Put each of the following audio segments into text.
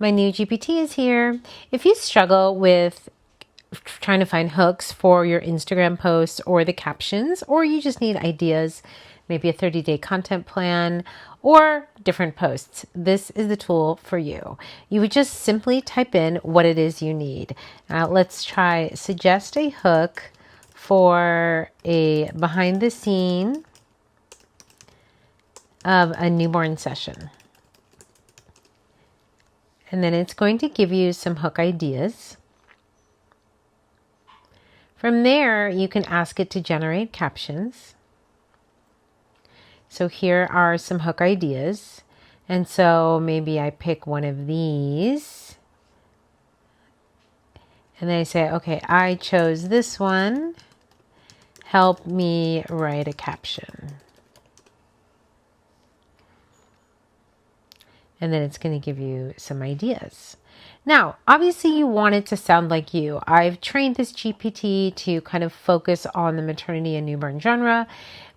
My new GPT is here. If you struggle with trying to find hooks for your Instagram posts or the captions, or you just need ideas, maybe a 30-day content plan or different posts, this is the tool for you. You would just simply type in what it is you need. Let's try suggest a hook for a behind the scene of a newborn session. And then it's going to give you some hook ideas. From there, you can ask it to generate captions. So here are some hook ideas. And so maybe I pick one of these. And then I say, okay, I chose this one. Help me write a caption. And then it's going to give you some ideas. Now, obviously you want it to sound like you. I've trained this GPT to kind of focus on the maternity and newborn genre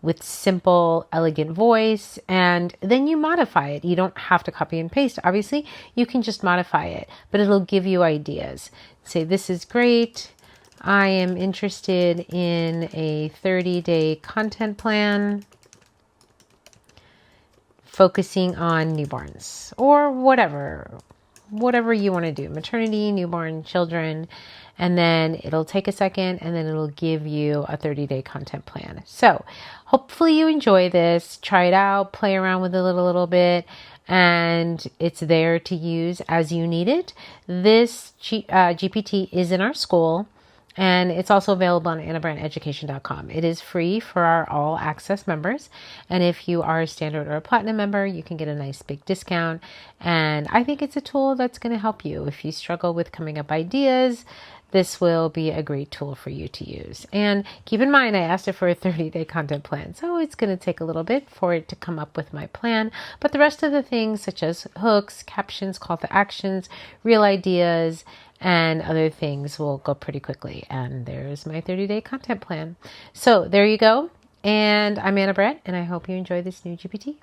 with simple, elegant voice, and then you modify it. You don't have to copy and paste. Obviously, you can just modify it, but it'll give you ideas. Say, this is great. I am interested in a 30-day content plan focusing on newborns or whatever you want to do, maternity, newborn, children, and then it'll take a second and then it'll give you a 30-day content plan. So hopefully you enjoy this, try it out, play around with it a little bit, and it's there to use as you need it. This GPT is in our school. And it's also available on AnnaBrandtEducation.com. It is free for our all access members. And if you are a standard or a platinum member, you can get a nice big discount. And I think it's a tool that's going to help you. If you struggle with coming up ideas, this will be a great tool for you to use. And keep in mind, I asked it for a 30-day content plan. So it's going to take a little bit for it to come up with my plan. But the rest of the things such as hooks, captions, call to actions, real ideas, and other things will go pretty quickly. And there's my 30-day content plan. So there you go. And I'm Anna Brandt, and I hope you enjoy this new GPT.